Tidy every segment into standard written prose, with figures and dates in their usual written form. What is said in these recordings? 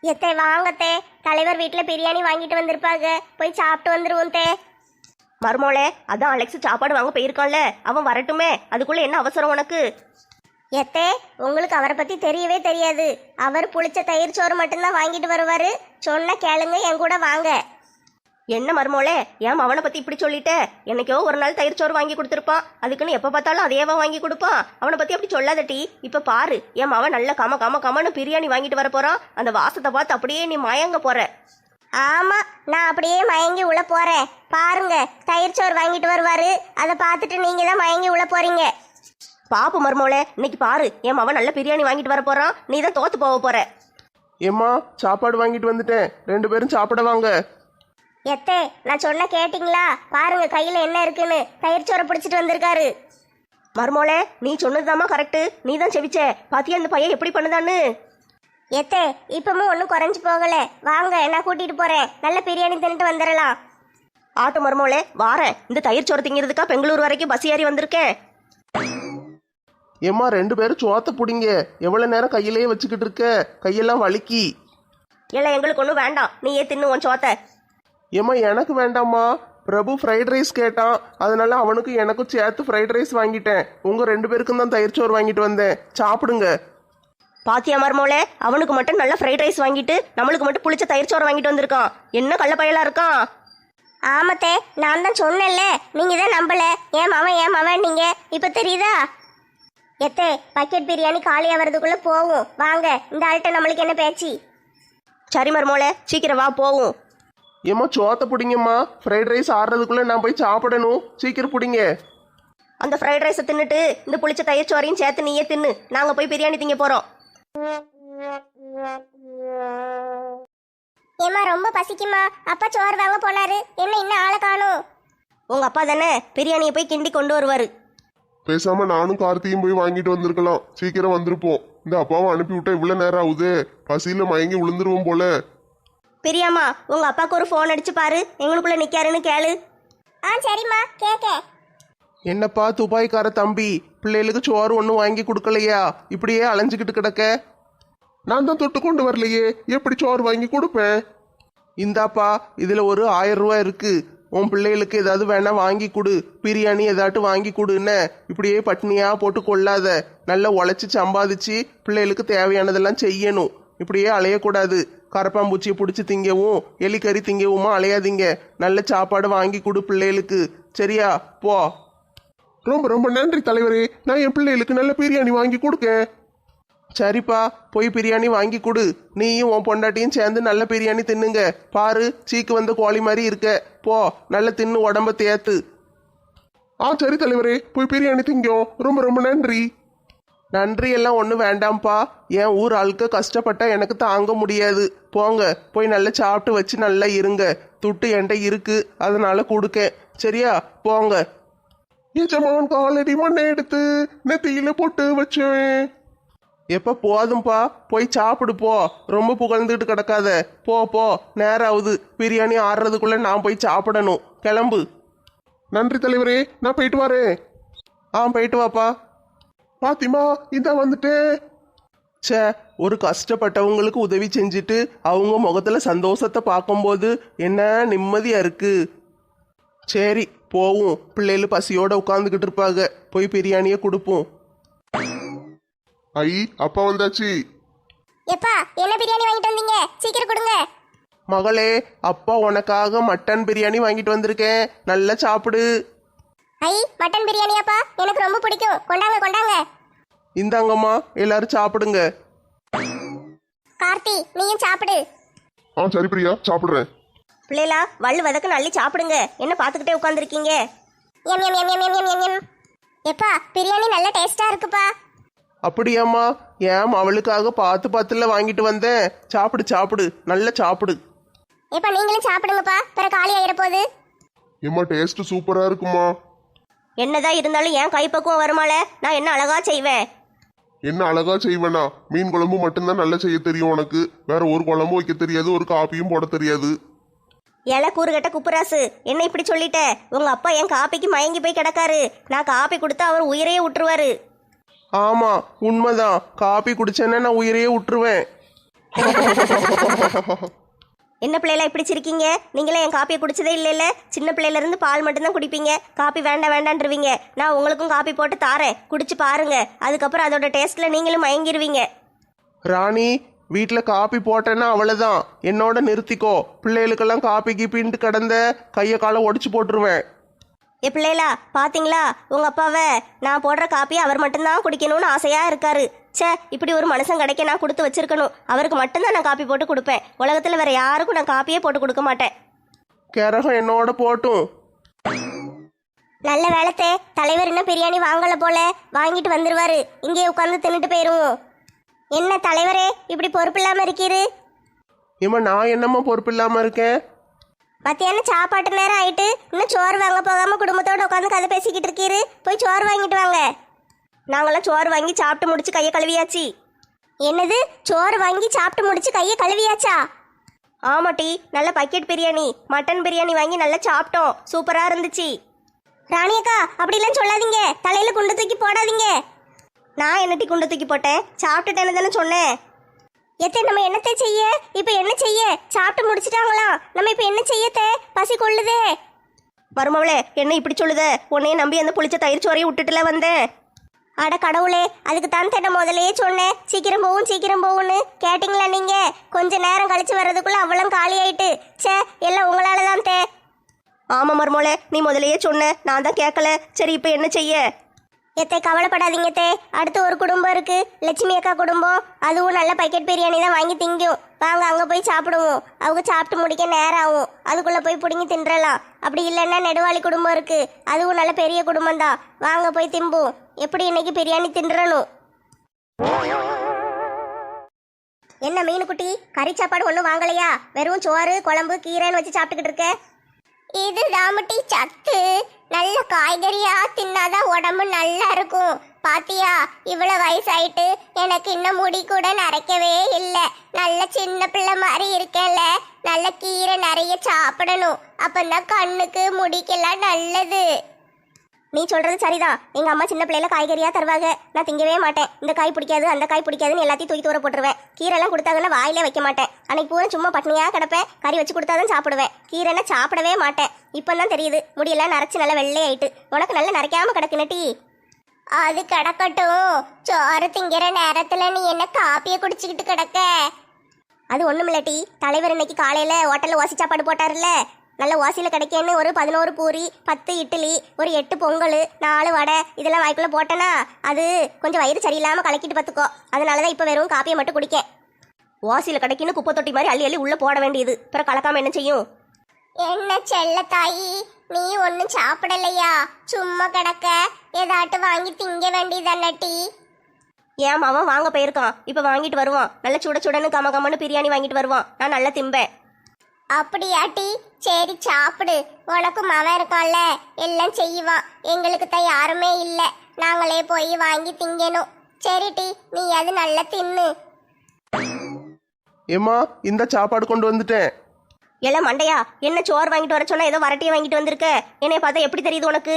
எத்தே வாங்கத்தே, தலைவர் வீட்டில் பிரியாணி வாங்கிட்டு வந்திருப்பாங்க, போய் சாப்பிட்டு வந்துருவோம் தே. மருமோளே, அதான் அலெக்ஸ் சாப்பாடு வாங்க போயிருக்கான்ல, அவன் வரட்டுமே, அதுக்குள்ள என்ன அவசரம் உனக்கு? எத்தே, உங்களுக்கு அவரை பத்தி தெரியவே தெரியாது. அவர் புளிச்ச தயிர் சோறு மட்டும்தான் வாங்கிட்டு வருவாரு. சொன்ன கேளுங்க, என் கூட வாங்க. என்ன மருமோளே, ஏன் அவனை பத்தி இப்படி சொல்லிட்ட? என்னைக்கோ ஒரு நாள் தயிர் சோறு வாங்கி கொடுத்துருப்பான், அதுக்குன்னு எப்ப பார்த்தாலும் அதையவா வாங்கி கொடுப்பான்? அவனை பத்தி அப்படி சொல்லாதட்டி. இப்ப பாரு, என் அவன் நல்ல கமன்னு பிரியாணி வாங்கிட்டு வர போறான். அந்த வாசத்தை பார்த்து அப்படியே நீ மயங்க போற. ஆமா, நான் அப்படியே மயங்கி உள்ள போறேன். பாருங்க, தயிர் சோறு வாங்கிட்டு வருவாரு, அதை பார்த்துட்டு நீங்க தான் மயங்கி உள்ள போறீங்க. பாப்பு மருமோளே, இன்னைக்கு பாரு, என் அவன் நல்ல பிரியாணி வாங்கிட்டு வர போறான், நீ தான் தோத்து போக போற. ஏம்மா, சாப்பாடு வாங்கிட்டு வந்துட்டேன், 2 பேரும் சாப்பிட வாங்க. எத்தே, நான் சொன்ன கேட்டிங்களா? பாருங்க கையில என்ன இருக்குன்னு. தயிர் சோறை பிடிச்சிட்டு வந்திருக்காரு. மருமோளே, நீ சொன்னதுதாம்மா கரெக்டு, நீ தான் செவிச்ச. பாத்தியா இந்த பையன் எப்படி பண்ணுதான்னு? எத்தே, இப்பவும் ஒன்றும் குறைஞ்சு போகல. வாங்க, நான் கூட்டிட்டு போறேன், நல்ல பிரியாணி தின்னுட்டு வந்துடலாம். ஆட்டு மருமோளே, வாரேன். இந்த தயிர் சோறு திங்கிறதுக்கா பெங்களூர் வரைக்கும் பஸ் ஏறி வந்திருக்கேன். ஏம்மா, 2 பேரும் சோத்த புடிங்க. எவ்வளவு நேரம் கையிலேயே வச்சுக்கிட்டு இருக்க? கையெல்லாம் வலிக்கி. இல்லை, எங்களுக்கு ஒன்றும் வேண்டாம், நீயே தின்னு உன் சோத்த. ஏம்மா, எனக்கு வேண்டாம்மா. பிரபு ஃப்ரைட் ரைஸ் கேட்டான், அதனால அவனுக்கு எனக்கும் சேர்த்து ஃப்ரைட் ரைஸ் வாங்கிட்டேன். உங்க 2 பேருக்கும் தான் தயிர் சோறு வாங்கிட்டு வந்தேன், சாப்பிடுங்க. பாத்தியா மருமோளே, அவனுக்கு மட்டும் நல்ல ஃப்ரைட் ரைஸ் வாங்கிட்டு நம்மளுக்கு மட்டும் புளிச்ச தயிர் சோறு வாங்கிட்டு வந்திருக்கான். என்ன கள்ள பயலா இருக்கான். ஆமத்தே, நான் தான் சொன்னேன்ல, நீங்க தான் நம்பல. ஏன் மவன் நீங்க இப்ப தெரியுதா? எத்தே, பக்கெட் பிரியாணி காலியா வர்றதுக்குள்ள போகும். வாங்க, இந்த ஆள்கிட்ட நம்மளுக்கு என்ன பேச்சு? சரி மருமோளே, சீக்கிரம் வா போவும். ஏம்மா, சோத்த புடிங்கம்மா. ஃப்ரைட் ரைஸ் ஆடுறதுக்குள்ள நான் போய் சாப்பிடணும், சீக்கிரம் புடிங்க. அந்த ஃப்ரைட் ரைஸை தின்னுட்டு இந்த புளிச்ச தயிர் சோறையும் சேர்த்து நீயே தின்னு. நாங்கள் போய் பிரியாணி திங்க போகிறோம். ஏமா, ரொம்ப பசிக்குமா? அப்பா சோறு வாங்க போனாரு, என்ன இன்னும் ஆளை காணும்? உங்கள் அப்பா தானே பிரியாணியை போய் கிண்டி கொண்டு வருவார். பேசாம நானும் கார்த்தியும் போய் வாங்கிட்டு வந்திருக்கலாம், சீக்கிரம் வந்திருப்போம். இந்த அப்பாவை அனுப்பி விட்டா இவ்வளவு நேரம் ஆகுது, பசியில மயங்கி விழுந்துருவோம் போல. பிரியாமா, உங்கள் அப்பாவுக்கு ஒரு ஃபோன் அடிச்சு பாரு, எங்களுக்குள்ள நிற்காருன்னு கேளு. சரிம்மா, கேட்க. என்னப்பா துபாய்க்கார தம்பி, பிள்ளைகளுக்கு சோறு ஒன்றும் வாங்கி கொடுக்கலையா? இப்படியே அலைஞ்சிக்கிட்டு கிடக்க. நான் தான் தொட்டு கொண்டு வரலையே, எப்படி சோறு வாங்கி கொடுப்பேன்? இந்தாப்பா, இதில் ஒரு 1000 ரூபாய் இருக்கு. உன் பிள்ளைகளுக்கு ஏதாவது வேணா வாங்கி கொடு, பிரியாணி ஏதாட்டு வாங்கி கொடுன்னு. இப்படியே பட்னியா போட்டு கொள்ளாத. நல்லா உழைச்சி சம்பாதிச்சு பிள்ளைகளுக்கு தேவையானதெல்லாம் செய்யணும். இப்படியே அலையக்கூடாது. கரப்பாம்பூச்சியை பிடிச்சி திங்கவும் எலிக்கறி திங்கவுமா அலையாதீங்க. நல்ல சாப்பாடு வாங்கி கொடு பிள்ளைகளுக்கு, சரியா? போ. ரொம்ப ரொம்ப நன்றி தலைவரே, நான் என் பிள்ளைகளுக்கு நல்ல பிரியாணி வாங்கி கொடுக்கேன். சரிப்பா, போய் பிரியாணி வாங்கி கொடு. நீயும் உன் பொண்டாட்டியும் சேர்ந்து நல்ல பிரியாணி தின்னுங்க. பாரு, சீக்கு வந்த கோழி மாதிரி இருக்க. போ, நல்ல தின்னு உடம்ப தேத்து. சரி தலைவரே, போய் பிரியாணி திங்கோம். ரொம்ப ரொம்ப நன்றி. நன்றி எல்லாம் ஒன்றும் வேண்டாம்ப்பா. என் ஊர் ஆளுக்கு கஷ்டப்பட்டா எனக்கு தாங்க முடியாது. போங்க, போய் நல்லா சாப்பிட்டு வச்சு நல்லா இருங்க. துட்டு என்கிட்ட இருக்கு, அதனால கொடுக்கேன், சரியா? போங்க. எஜமான் காலடி மண்ணை எடுத்து நெத்தியில போட்டு வச்சேன். எப்ப போதும்பா, போய் சாப்பிடு போ. ரொம்ப புகழ்ந்துட்டு கிடக்காத. போ போ, நேரம் ஆகுது. பிரியாணி ஆடுறதுக்குள்ள நான் போய் சாப்பிடணும். கிளம்பு. நன்றி தலைவரே, நான் போயிட்டு வரேன். போயிட்டு வாப்பா. பாத்திமா, இதான் வந்துட்டேன். சே, ஒரு கஷ்டப்பட்டவங்களுக்கு உதவி செஞ்சுட்டு அவங்க முகத்துல சந்தோஷத்தை பார்க்கும்போது என்ன நிம்மதியா இருக்கு. சரி போவும், பிள்ளைகள் பசியோட உட்காந்துக்கிட்டு இருப்பாங்க. போய் பிரியாணியை கொடுப்போம். ஐ, அப்பா வந்தாச்சு. எப்பா, என்ன பிரியாணி வாங்கிட்டு வந்தீங்க? சீக்கிரம் கொடுங்க. மகளே, அப்பா உனக்காக மட்டன் பிரியாணி வாங்கிட்டு வந்திருக்கேன், நல்லா சாப்பிடு. ஐ, மட்டன் பிரியாணியாப்பா? எனக்கு ரொம்ப பிடிக்கும். கொண்டாங்க கொண்டாங்க. இந்தாங்கம்மா, எல்லாரும் சாப்பிடுங்க. கார்த்தி, நீயும் சாப்பிடு. சரி பிரியா, சாப்பிடுறேன். பிள்ளைகளா, வள்ளு வதக்கு நல்லி சாப்பிடுங்க. என்ன பார்த்துக்கிட்டே உட்காந்துருக்கீங்க? M M M M M M M. எப்பா, பிரியாணி நல்ல டேஸ்டா இருக்குப்பா. அப்படியாம்மா? ஏன் அவளுக்காக பார்த்துல வாங்கிட்டு வந்தேன். சாப்பிடு சாப்பிடு, நல்லா சாப்பிடு. எப்பா, நீங்களும் சாப்பிடுங்கப்பா, பிற காலி ஆயிர போகுது. ஏம்மா, டேஸ்ட் சூப்பரா இருக்குமா? என்னதான் இருந்தாலும் ஏன் கைப்பக்குவம் வருமால, நான் என்ன அழகா செய்வேன். என்ன அழகா செய்வேனா? மீன் குழம்பு மட்டும்தான் நல்லா செய்ய தெரியும் உனக்கு. வேற ஒரு குழம்பு வைக்க தெரியாது, ஒரு காப்பியும் போட தெரியாது. ஏல கூறுகட்ட குப்புராசு, என்ன இப்படி சொல்லிட்ட? உங்க அப்பா என் காப்பிக்கு மயங்கி போய் கிடக்காரு. நான் காப்பி கொடுத்தா அவர் உயிரையே விட்டுருவாரு. ஆமா, உண்மைதான். காப்பி குடிச்சேன்னா நான் உயிரையே விட்டுருவேன். என்ன பிள்ளைல இப்படி சிரிக்கீங்க? நீங்களே என் காப்பியை குடிச்சதே இல்லைல்ல. சின்ன பிள்ளையில இருந்து பால் மட்டும்தான் குடிப்பீங்க. காப்பி வேண்டாம் வேண்டான்றவீங்க. நான் உங்களுக்கும் காப்பி போட்டு தாரேன், குடிச்சு பாருங்க. அதுக்கப்புறம் அதோட டேஸ்ட்ல நீங்களும் மயங்கிருவீங்க. ராணி, வீட்டில் காப்பி போட்டேன்னா அவ்வளோதான், என்னோட நிறுத்திக்கோ. பிள்ளைகளுக்கெல்லாம் காப்பி கீப்பின்ட்டு கிடந்த கையை காலை ஒடிச்சு போட்டுருவேன். ஏ பிள்ளைகளா, பாத்தீங்களா உங்க அப்பாவை? நான் போடுற காப்பியை அவர் மட்டும்தான் குடிக்கணும்னு ஆசையா இருக்காரு. ச்சே, இப்படி ஒரு மனுஷன் கிடைக்க நான் கொடுத்து வச்சிருக்கணும். அவருக்கு மட்டும்தான் நான் காப்பி போட்டு கொடுப்பேன். உலகத்துல வேற யாருக்கும் நான் காப்பியே போட்டு கொடுக்க மாட்டேன். கரகம் என்னோட போட்டும். நல்ல வேலைத்தே, தலைவர் இன்னும் பிரியாணி வாங்கல போல, வாங்கிட்டு வந்துருவாரு. இங்கே உட்காந்து தின்னுட்டு போயிருவோம். என்ன தலைவரே இப்படி பொறுப்பு இல்லாம இருக்கீரு? ஏம்மா, நான் என்னம்மா பொறுப்பு இல்லாமல் இருக்கேன்? மத்தியானம் சாப்பாட்டு நேரம் ஆயிட்டு இன்னும் சோறு வாங்க போகாம குடும்பத்தோட உட்காந்து கதை பேசிக்கிட்டு இருக்கீரு. போய் சோறு வாங்கிட்டு வாங்க. நாங்களாம் சோறு வாங்கி சாப்பிட்டு முடிச்சு கையை கழுவியாச்சு. என்னது, சோறு வாங்கி சாப்பிட்டு முடிச்சு கையை கழுவியாச்சா? ஆமாட்டி, நல்ல பக்கெட் பிரியாணி, மட்டன் பிரியாணி வாங்கி நல்லா சாப்பிட்டோம். சூப்பரா இருந்துச்சு. ராணியக்கா, அப்படிலாம் சொல்லாதீங்க. தலையில குண்டு தூக்கி போடாதீங்க. நான் என்னட்டி குண்டை தூக்கி போட்டேன்? சாப்பிட்டுட்டேன்னு தானே சொன்னேன். எத்தே, நம்ம என்னத்தை செய்ய? இப்ப என்ன செய்ய? சாப்பிட்டு முடிச்சிட்டாங்களாம். நம்ம இப்ப என்ன செய்யத்தே? பசி கொள்ளுதே. மருமவளே, என்ன இப்படி சொல்லுத? உன்னையே நம்பி அந்த புளிச்ச தயிர் சோறையை விட்டுட்டுல வந்தேன். அட கடவுளே, அதுக்கு தான் தேட்ட முதலையே சொன்னேன், சீக்கிரம் போவும் சீக்கிரம் போவுன்னு. கேட்டிங்களா நீங்க? கொஞ்ச நேரம் கழிச்சு வர்றதுக்குள்ள அவ்வளோ காலி ஆயிட்டு. சே, எல்லாம் உங்களால தான் தே. ஆமா மருமவளே, நீ முதலையே சொன்ன, நான் தான் கேட்கல. சரி, இப்போ என்ன செய்ய? எத்தை, கவலைப்படாதீங்க தே. அடுத்து ஒரு குடும்பம் இருக்கு, லட்சுமி அக்கா குடும்பம். அதுவும் நல்ல பக்கெட் பிரியாணி தான் வாங்கி திங்கும். வாங்க, அங்கே போய் சாப்பிடுவோம். அவங்க சாப்பிட்டு முடிக்க நேரம் ஆகும். அதுக்குள்ளே போய் பிடுங்கி தின்றலாம். அப்படி இல்லைன்னா நெடுவாளி குடும்பம் இருக்கு, அதுவும் நல்ல பெரிய குடும்பம் தான். வாங்க போய் திம்போம். எப்படி இன்னைக்கு பிரியாணி தின்றணும். என்ன மீனுக்குட்டி, கறி சாப்பாடு ஒன்றும் வாங்கலையா? வெறும் சோறு குழம்பு கீரைன்னு வச்சு சாப்பிட்டுக்கிட்டு இருக்க. இது தாமட்டி சத்து. நல்ல காய்கறியா தின்னாதான் உடம்பு நல்லா இருக்கும். பாத்தியா, இவ்வளவு வயசாயிட்டு எனக்கு இன்னும் முடி கூட நரைக்கவே இல்லை. நல்ல சின்ன பிள்ளை மாதிரி இருக்கேன்ல. நல்ல கீரை நிறைய சாப்பிடணும். அப்பந்தான் கண்ணுக்கு முடிக்கெல்லாம் நல்லது. நீ சொல்றது சரிதான். எங்க அம்மா சின்ன பிள்ளைல காய்கறியா தருவாங்க. நான் திங்கவே மாட்டேன். இந்த காய் பிடிக்காது அந்த காய் பிடிக்காதுன்னு எல்லாத்தையும் தூக்கி தூர போட்டுருவேன். கீரைலாம் கொடுத்தாங்கன்னா வாயிலே வைக்க மாட்டேன். அன்னைக்கு பூரா சும்மா பட்னியா கிடப்பேன். கறி வச்சு கொடுத்தாதான் சாப்பிடுவேன். கீரைன்னா சாப்பிடவே மாட்டேன். இப்பதான் தெரியுது, முடியெல்லாம் நரைச்சு நல்லா வெள்ளை ஆயிட்டு. உனக்கு நல்லா நரைக்காம கிடக்கு நட்டி. அது கிடக்கட்டும். சோறு திங்கிற நேரத்துல நீ என்ன காப்பியை குடிச்சுக்கிட்டு கிடக்க? அது ஒண்ணுமில்லட்டி, தலைவர் இன்னைக்கு காலையில ஹோட்டல்ல ஓசி சாப்பாடு போட்டாருல்ல. நல்ல ஓசியில் கிடைக்கேன்னு ஒரு 11 பூரி, 10 இட்லி, ஒரு 8 பொங்கல், 4 வடை இதெல்லாம் வாய்க்குள்ள போட்டேனா அது கொஞ்சம் வயிறு சரியில்லாமல் கலக்கிட்டு பார்த்துக்கோ. அதனால தான் இப்போ வெறும் காப்பியை மட்டும் குடிக்கேன். வாசியில் கிடைக்குன்னு குப்பை தொட்டி மாதிரி அள்ளி அள்ளி உள்ளே போட வேண்டியது. பிறகு கலக்காம என்ன செய்யும்? என்ன செல்ல தாயி, நீ ஒன்றும் சாப்பிடலையா? சும்மா கிடக்க. ஏதாட்டு வாங்கி திங்க வேண்டியதானட்டி. ஏன் அவன் வாங்க போயிருக்கான், இப்போ வாங்கிட்டு வருவான். நல்ல சுட சுடன்னு கம கமன்னு பிரியாணி வாங்கிட்டு வருவான். நான் நல்லா திம்பேன். அப்படியாட்டி, சரி சாப்பிடு. உனக்கு மவன் இருக்கான்ல, எல்லாம் செய்வான். எங்களுக்கு தான் யாருமே இல்லை, நாங்களே போய் வாங்கி திங்கணும். சரி டி, நீ அது நல்லா தின்னு. ஏம்மா, இந்த சாப்பாடு கொண்டு வந்துட்டேன். எல்லாம் மண்டையா, என்ன சோறு வாங்கிட்டு வர சொன்னா ஏதோ வரட்டியை வாங்கிட்டு வந்திருக்க. என்னைய பார்த்தா எப்படி தெரியுது உனக்கு?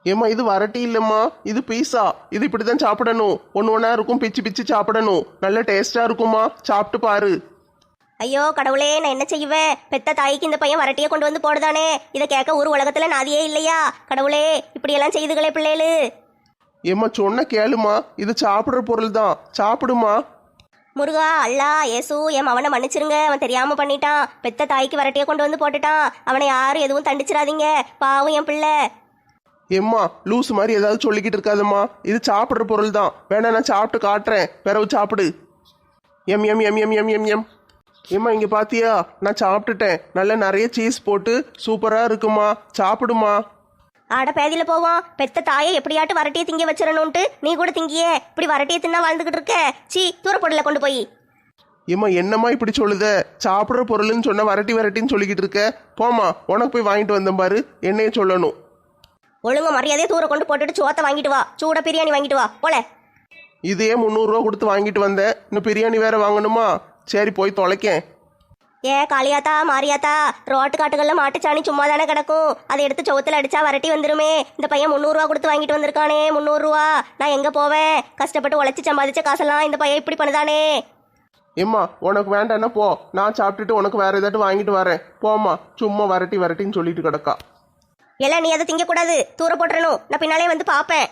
ஏம்மா, இது வரட்டி இல்லைம்மா, இது பீஸா. இது இப்படி தான் சாப்பிடணும். ஒன்று ஒன்றா இருக்கும், பிச்சு பிச்சு சாப்பிடணும். நல்ல டேஸ்டாக இருக்குமா, சாப்பிட்டு பாரு. ஐயோ கடவுளே, நான் என்ன செய்வேன்? பெத்த தாய்க்கு இந்த பையன் வரட்டியை கொண்டு வந்து போடுதானே. இதை கேட்க ஒரு உலகத்துல நாதியே இல்லையா? கடவுளே, இப்படியெல்லாம் செய்துகளே பிள்ளைகளு. ஏம்மா, சொன்ன கேளுமா, இது சாப்பிட்ற பொருள் தான், சாப்பிடுமா. முருகா, அல்லா, ஏசு, என் அவனை மன்னிச்சிருங்க. அவன் தெரியாம பண்ணிட்டான். பெத்த தாய்க்கு வரட்டியை கொண்டு வந்து போட்டுட்டான். அவனை யாரும் எதுவும் தண்டிச்சிடாதீங்க. பாவம் என் பிள்ளை. ஏம்மா, லூஸ் மாதிரி ஏதாவது சொல்லிக்கிட்டு இருக்காதம்மா. இது சாப்பிட்ற பொருள் தான். வேணா நான் சாப்பிட்டு காட்டுறேன், பிறகு சாப்பிடு. M M M M M M M. ஏம்மா, இங்கே பார்த்தியா, நான் சாப்பிட்டுட்டேன். நல்ல நிறைய சீஸ் போட்டு சூப்பராக இருக்குமா, சாப்பிடுமா. ஆட பேதியில போவான். பெத்த தாயை எப்படியாட்டு வரட்டியை திங்க வச்சிடணும்ட்டு நீ கூட திங்கியே. இப்படி வரட்டியை தின்னா வாழ்ந்துகிட்டு இருக்க. சீ, தூரப்படல கொண்டு போய். ஏம்மா, என்னம்மா இப்படி சொல்லுத? சாப்பிட்ற பொருள்னு சொன்ன வரட்டி வரட்டின்னு சொல்லிக்கிட்டு இருக்க. போம்மா, உனக்கு போய் வாங்கிட்டு வந்தேன் பாரு, என்னைய சொல்லணும். ஒழுங்க மரியாதையை தூர கொண்டு போட்டுட்டு சோத்தை வாங்கிட்டு வா. சூட பிரியாணி வாங்கிட்டு வா போல. இதே 300 ரூபா கொடுத்து வாங்கிட்டு வந்தேன். இன்னும் பிரியாணி வேற வாங்கணுமா? சரி, போய் தொலைக்கேன். ஏ காளியாத்தா, மாரியாத்தா, ரோட்டு காட்டுகள்ல மாட்டுச்சாணி சும்மா தானே கிடக்கும். அதை எடுத்து சவுத்துல அடிச்சா வரட்டி வந்துருமே. இந்த பையன் 300 ரூபா கொடுத்து வாங்கிட்டு வந்திருக்கானே. 300 ரூபா நான் எங்க போவேன்? கஷ்டப்பட்டு உழைச்சி சம்பாதிச்ச காசெல்லாம் இந்த பையன் இப்படி பண்ணுதானே. ஏம்மா உனக்கு வேண்டான்னா போ, நான் சாப்பிட்டுட்டு உனக்கு வேற ஏதாட்டும் வாங்கிட்டு வரேன். போம்மா, சும்மா வரட்டி வரட்டின்னு சொல்லிட்டு கிடக்கா. எல்லாம் நீ அதை திங்கக்கூடாது, தூர போட்டுறணும். நான் பின்னாலே வந்து பார்ப்பேன்.